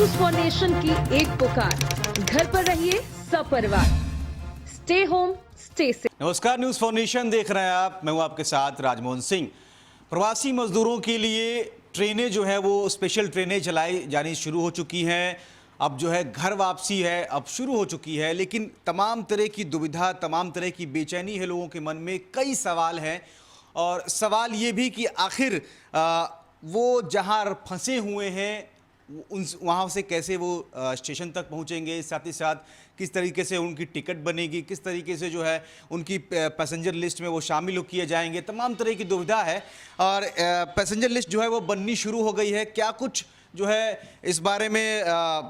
News for nation की एक पुकार, घर पर रहिए सपरिवार, स्टे होम स्टे सेफ। नमस्कार, न्यूज फॉर नेशन देख रहे हैं आप। मैं हूं आपके साथ राजमोहन सिंह। प्रवासी मजदूरों के लिए ट्रेनें जो है वो स्पेशल ट्रेनें चलाई जानी शुरू हो चुकी हैं। अब जो है घर वापसी है अब शुरू हो चुकी है, लेकिन तमाम तरह की दुविधा, तमाम तरह की बेचैनी है लोगों के मन में। कई सवाल हैं और सवाल ये भी कि आखिर वो जहां फंसे हुए हैं उन वहाँ से कैसे वो स्टेशन तक पहुँचेंगे, साथ ही साथ किस तरीके से उनकी टिकट बनेगी, किस तरीके से जो है उनकी पैसेंजर लिस्ट में वो शामिल किए जाएंगे। तमाम तरह की दुविधा है और पैसेंजर लिस्ट जो है वो बननी शुरू हो गई है। क्या कुछ जो है इस बारे में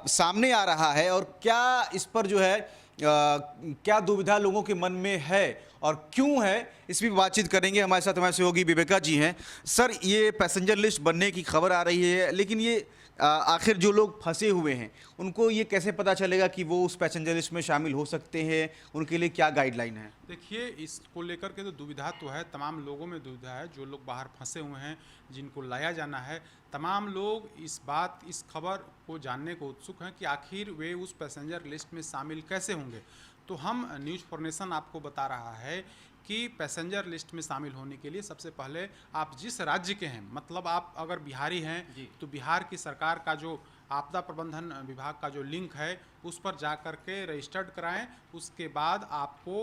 सामने आ रहा है और क्या इस पर जो है क्या दुविधा लोगों के मन में है और क्यों है, इस पर बातचीत करेंगे। हमारे साथ हमारे सहयोगी विवेका जी हैं। सर, ये पैसेंजर लिस्ट बनने की खबर आ रही है, लेकिन ये आखिर जो लोग फंसे हुए हैं उनको ये कैसे पता चलेगा कि वो उस पैसेंजर लिस्ट में शामिल हो सकते हैं? उनके लिए क्या गाइडलाइन है? देखिए, इसको लेकर के तो दुविधा तो है, तमाम लोगों में दुविधा है। जो लोग बाहर फंसे हुए हैं, जिनको लाया जाना है, तमाम लोग इस खबर को जानने को उत्सुक हैं कि आखिर वे उस पैसेंजर लिस्ट में शामिल कैसे होंगे। तो हम न्यूज़ फॉर नेशन आपको बता रहा है कि पैसेंजर लिस्ट में शामिल होने के लिए सबसे पहले आप जिस राज्य के हैं, मतलब आप अगर बिहारी हैं तो बिहार की सरकार का जो आपदा प्रबंधन विभाग का जो लिंक है उस पर जा कर के रजिस्टर्ड कराएं। उसके बाद आपको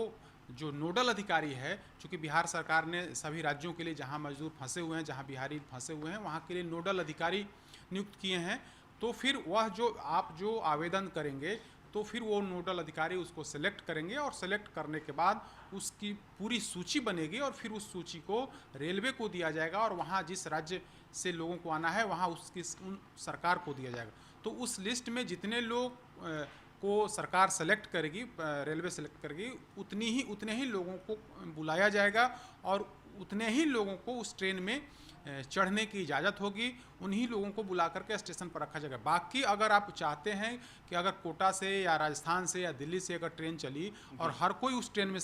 जो नोडल अधिकारी है, चूँकि बिहार सरकार ने सभी राज्यों के लिए जहां मजदूर फंसे हुए हैं, जहां बिहारी फंसे हुए हैं, वहां के लिए नोडल अधिकारी नियुक्त किए हैं। तो फिर वह जो आवेदन करेंगे तो फिर वो नोडल अधिकारी उसको सेलेक्ट करेंगे और सेलेक्ट करने के बाद उसकी पूरी सूची बनेगी और फिर उस सूची को रेलवे को दिया जाएगा और वहाँ जिस राज्य से लोगों को आना है वहाँ उन सरकार को दिया जाएगा। तो उस लिस्ट में जितने लोग को सरकार सेलेक्ट करेगी, रेलवे सेलेक्ट करेगी, उतने ही लोगों को बुलाया जाएगा और उतने ही लोगों को उस ट्रेन में चढ़ने की इजाज़त होगी। उन्हीं लोगों को बुला करके स्टेशन पर रखा जाएगा। बाकी अगर आप चाहते हैं कि अगर कोटा से या राजस्थान से या दिल्ली से अगर ट्रेन चली और हर कोई उस ट्रेन में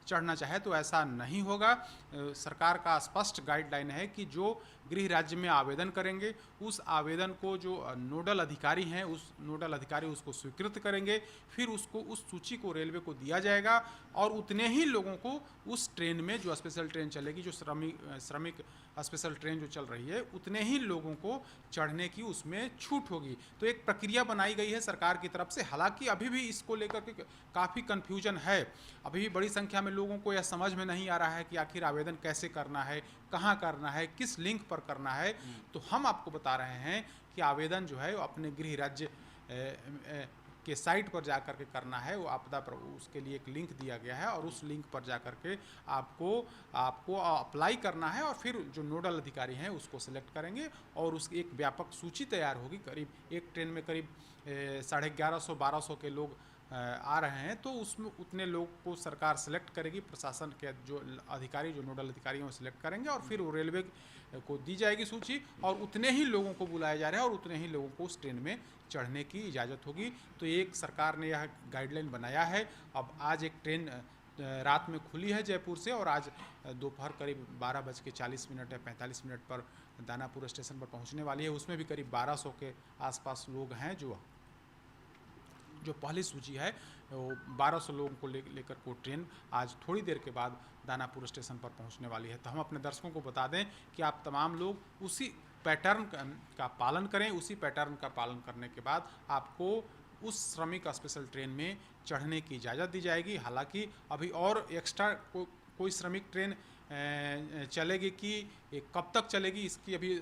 चढ़ना चाहे तो ऐसा नहीं होगा। सरकार का स्पष्ट गाइडलाइन है कि जो गृह राज्य में आवेदन करेंगे उस आवेदन को जो नोडल अधिकारी हैं उस नोडल अधिकारी उसको स्वीकृत करेंगे, फिर उसको उस सूची को रेलवे को दिया जाएगा और उतने ही लोगों को उस ट्रेन में, जो स्पेशल ट्रेन चलेगी, जो श्रमिक स्पेशल ट्रेन जो चल रही है, उतने ही लोगों को चढ़ने की उसमें छूट होगी। तो एक प्रक्रिया बनाई गई है सरकार की तरफ से। हालांकि अभी भी इसको लेकर के काफ़ी कन्फ्यूजन है। अभी भी बड़ी संख्या में लोगों को यह समझ में नहीं आ रहा है कि आखिर आवेदन कैसे करना है, कहाँ करना है, किस लिंक पर करना है। तो हम आपको बता रहे हैं कि आवेदन जो है वो अपने गृह राज्य के साइट पर जाकर के करना है। वो आपदा पर उसके लिए एक लिंक दिया गया है और उस लिंक पर जाकर के आपको अप्लाई करना है और फिर जो नोडल अधिकारी हैं उसको सिलेक्ट करेंगे और उसकी एक व्यापक सूची तैयार होगी। करीब एक ट्रेन में करीब 1150-1200 के लोग आ रहे हैं, तो उसमें उतने लोग को सरकार सेलेक्ट करेगी। प्रशासन के जो अधिकारी, जो नोडल अधिकारी हैं वो सिलेक्ट करेंगे और फिर वो रेलवे को दी जाएगी सूची और उतने ही लोगों को बुलाया जा रहा है और उतने ही लोगों को उस ट्रेन में चढ़ने की इजाज़त होगी। तो एक सरकार ने यह गाइडलाइन बनाया है। अब आज एक ट्रेन रात में खुली है जयपुर से और आज दोपहर करीब 12:40 या 45 मिनट पर दानापुर स्टेशन पर पहुंचने वाली है। उसमें भी करीब 1200 के आसपास लोग हैं। जो पहली सूची है वो 1200 लोगों को लेकर को ट्रेन आज थोड़ी देर के बाद दानापुर स्टेशन पर पहुंचने वाली है। तो हम अपने दर्शकों को बता दें कि आप तमाम लोग उसी पैटर्न का पालन करें। उसी पैटर्न का पालन करने के बाद आपको उस श्रमिक स्पेशल ट्रेन में चढ़ने की इजाज़त दी जाएगी। हालांकि अभी और एक्स्ट्रा कोई श्रमिक ट्रेन चलेगी कि कब तक चलेगी इसकी अभी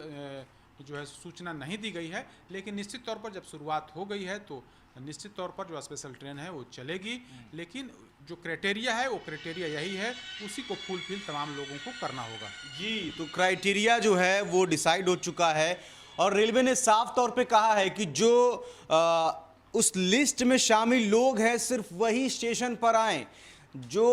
जो है सूचना नहीं दी गई है, लेकिन निश्चित तौर पर जब शुरुआत हो गई है तो निश्चित तौर पर जो स्पेशल ट्रेन है वो चलेगी। लेकिन जो क्राइटेरिया है वो क्राइटेरिया यही है, उसी को फुलफिल तमाम लोगों को करना होगा। जी, तो क्राइटेरिया जो है वो डिसाइड हो चुका है और रेलवे ने साफ तौर पे कहा है कि जो उस लिस्ट में शामिल लोग हैं सिर्फ वही स्टेशन पर आएँ। जो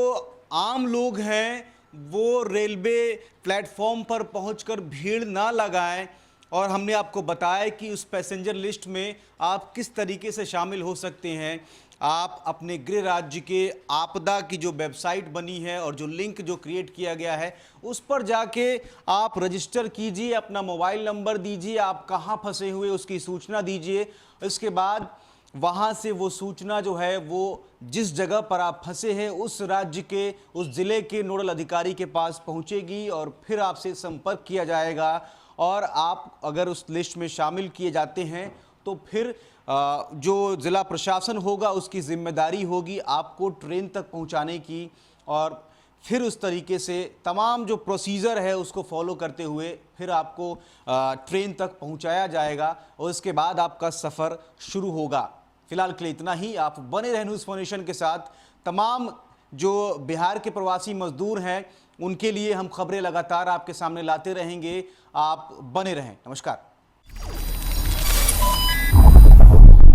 आम लोग हैं वो रेलवे प्लेटफॉर्म पर पहुंचकर भीड़ ना लगाएं। और हमने आपको बताया कि उस पैसेंजर लिस्ट में आप किस तरीके से शामिल हो सकते हैं। आप अपने गृह राज्य के आपदा की जो वेबसाइट बनी है और जो लिंक जो क्रिएट किया गया है उस पर जाके आप रजिस्टर कीजिए, अपना मोबाइल नंबर दीजिए, आप कहाँ फंसे हुए उसकी सूचना दीजिए। इसके बाद वहाँ से वो सूचना जो है वो जिस जगह पर आप फंसे हैं उस राज्य के, उस ज़िले के नोडल अधिकारी के पास पहुँचेगी और फिर आपसे संपर्क किया जाएगा। और आप अगर उस लिस्ट में शामिल किए जाते हैं तो फिर जो ज़िला प्रशासन होगा उसकी जिम्मेदारी होगी आपको ट्रेन तक पहुंचाने की, और फिर उस तरीके से तमाम जो प्रोसीजर है उसको फॉलो करते हुए फिर आपको ट्रेन तक पहुंचाया जाएगा और उसके बाद आपका सफ़र शुरू होगा। फिलहाल के लिए इतना ही। आप बने रहें न्यूज़ फाउंडेशन के साथ। तमाम जो बिहार के प्रवासी मजदूर हैं उनके लिए हम खबरें लगातार आपके सामने लाते रहेंगे। आप बने रहें। नमस्कार।